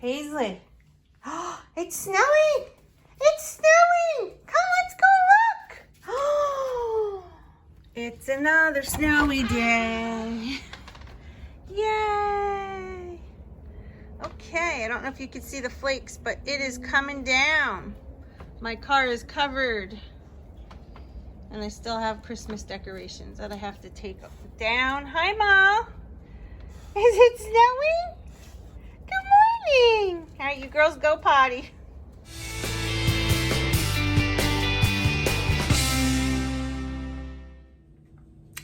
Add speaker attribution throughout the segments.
Speaker 1: Paisley. Oh, it's snowing. It's snowing. Come, let's go look. Oh, it's another snowy day. Yay. Okay, I don't know if you can see the flakes, but it is coming down. My car is covered. And I still have Christmas decorations that I have to take down. Hi, Mom. Is it snowing? Good morning. All right, you girls go potty.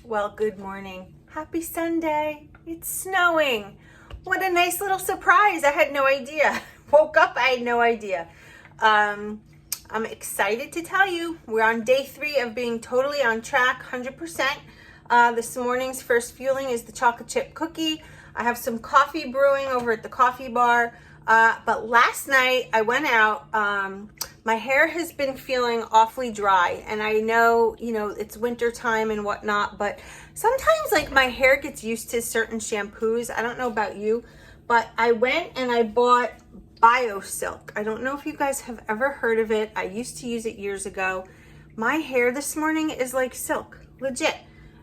Speaker 1: Well, good morning. Happy Sunday. It's snowing. What a nice little surprise. I had no idea. Woke up, I had no idea. I'm excited to tell you we're on day 3 of being totally on track, 100%. This morning's first fueling is the chocolate chip cookie. I have some coffee brewing over at the coffee bar. But last night I went out. My hair has been feeling awfully dry, and I know, it's winter time and whatnot, but sometimes like my hair gets used to certain shampoos. I don't know about you, but I went and I bought BioSilk. I don't know if you guys have ever heard of it. I used to use it years ago. My hair this morning is like silk, legit.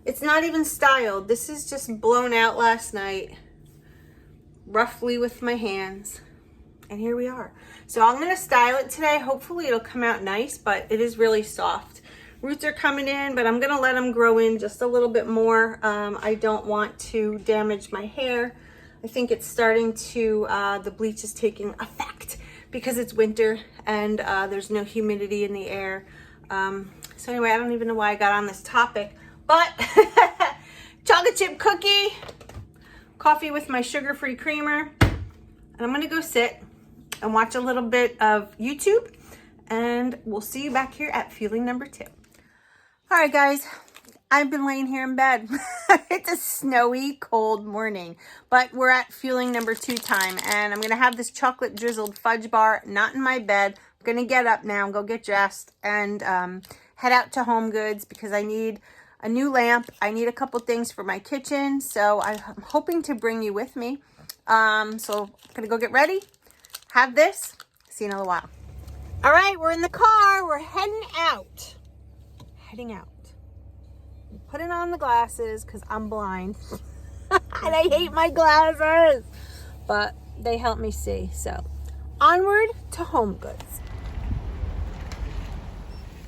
Speaker 1: It's not even styled. This is just blown out last night, roughly with my hands. And here we are. So I'm going to style it today. Hopefully it'll come out nice, but it is really soft. Roots are coming in, but I'm going to let them grow in just a little bit more. I don't want to damage my hair. I think it's starting to, the bleach is taking effect because it's winter and there's no humidity in the air. So anyway, I don't even know why I got on this topic, but chocolate chip cookie, coffee with my sugar-free creamer, and I'm gonna go sit and watch a little bit of YouTube, and we'll see you back here at fueling number 2. All right, guys, I've been laying here in bed. It's a snowy, cold morning, but we're at fueling number 2 time, and I'm gonna have this chocolate drizzled fudge bar, not in my bed. I'm gonna get up now and go get dressed and head out to Homegoods because I need a new lamp. I need a couple things for my kitchen, so I'm hoping to bring you with me. So I'm gonna go get ready, have this, see you in a little while. All right, we're in the car, we're heading out. Putting on the glasses because I'm blind and I hate my glasses, but they help me see. So onward to Homegoods.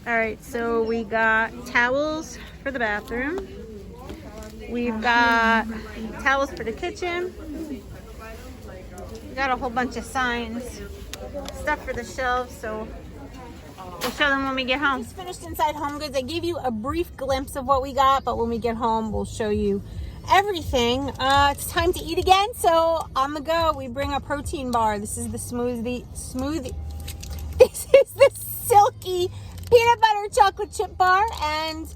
Speaker 1: All right, so we got towels for the bathroom. We've got towels for the kitchen. We got a whole bunch of signs, stuff for the shelves, so we'll show them when we get home. Just finished inside Homegoods. I gave you a brief glimpse of what we got, but when we get home, we'll show you everything. It's time to eat again, so on the go, we bring a protein bar. This is the smoothie. This is the silky peanut butter chocolate chip bar, and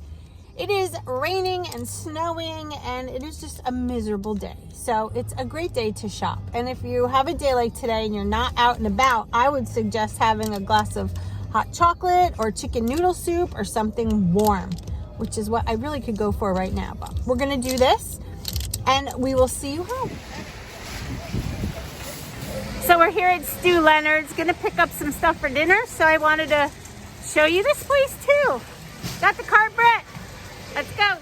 Speaker 1: it is raining and snowing, and it is just a miserable day. So it's a great day to shop. And if you have a day like today and you're not out and about, I would suggest having a glass of hot chocolate or chicken noodle soup or something warm, which is what I really could go for right now. But we're gonna do this and we will see you home. So we're here at Leonard'S, gonna pick up some stuff for dinner. So I wanted to show you this place too. Got the cart, Brett. Let's go.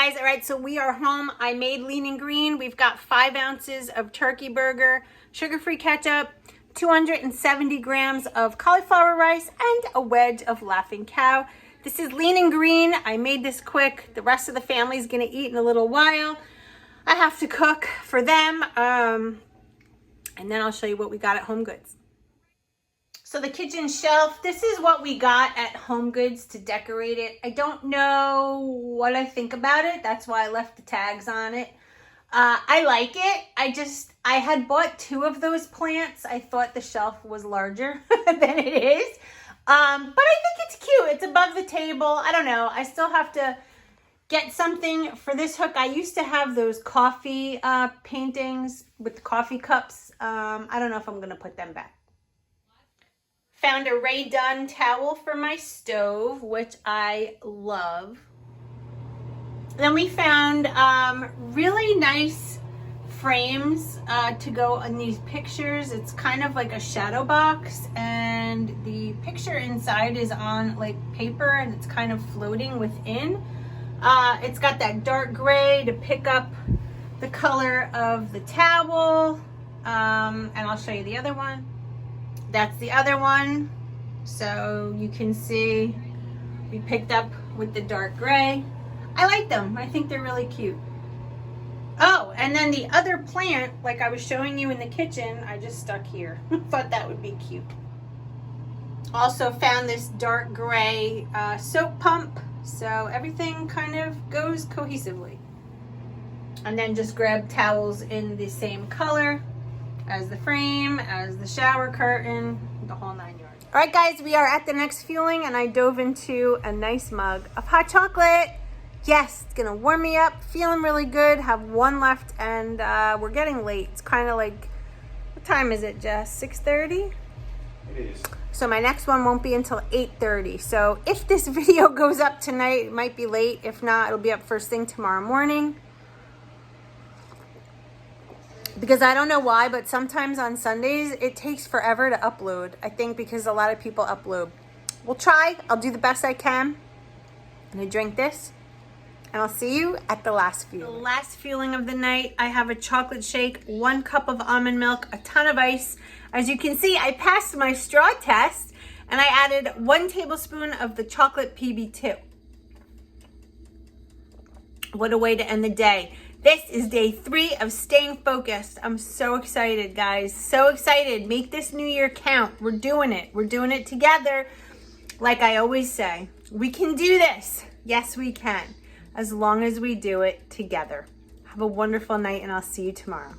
Speaker 1: guys. All right, so we are home. I made Lean and Green. We've got 5 ounces of turkey burger, sugar-free ketchup, 270 grams of cauliflower rice, and a wedge of Laughing Cow. This is Lean and Green. I made this quick. The rest of the family is gonna eat in a little while. I have to cook for them. And then I'll show you what we got at Homegoods. So the kitchen shelf, this is what we got at Homegoods to decorate it. I don't know what I think about it. That's why I left the tags on it. I like it. I had bought 2 of those plants. I thought the shelf was larger than it is. But I think it's cute. It's above the table. I don't know. I still have to get something for this hook. I used to have those coffee paintings with the coffee cups. I don't know if I'm going to put them back. Found a Ray Dunn towel for my stove, which I love. Then we found really nice frames to go in these pictures. It's kind of like a shadow box, and the picture inside is on like paper, and it's kind of floating within. It's got that dark gray to pick up the color of the towel. And I'll show you the other one. That's the other one. So you can see we picked up with the dark gray. I like them. I think they're really cute. Oh, and then the other plant, like I was showing you in the kitchen, I just stuck here. Thought that would be cute. Also found this dark gray soap pump. So everything kind of goes cohesively. And then just grab towels in the same color as the frame, as the shower curtain, the whole 9 yards. All right, guys, we are at the next fueling, and I dove into a nice mug of hot chocolate. Yes, it's gonna warm me up, feeling really good. Have 1 left, and we're getting late. It's kind of like, what time is it, Jess? 6:30?
Speaker 2: It is.
Speaker 1: So my next one won't be until 8:30. So if this video goes up tonight, it might be late. If not, it'll be up first thing tomorrow morning. Because I don't know why, but sometimes on Sundays, it takes forever to upload. I think because a lot of people upload. We'll try. I'll do the best I can. I'm gonna drink this, and I'll see you at the last fueling. The last fueling of the night, I have a chocolate shake, 1 cup of almond milk, a ton of ice. As you can see, I passed my straw test, and I added 1 tablespoon of the chocolate PB2. What a way to end the day. This is day 3 of staying focused. I'm so excited, guys. So excited. Make this new year count. We're doing it. We're doing it together. Like I always say, we can do this. Yes, we can. As long as we do it together. Have a wonderful night, and I'll see you tomorrow.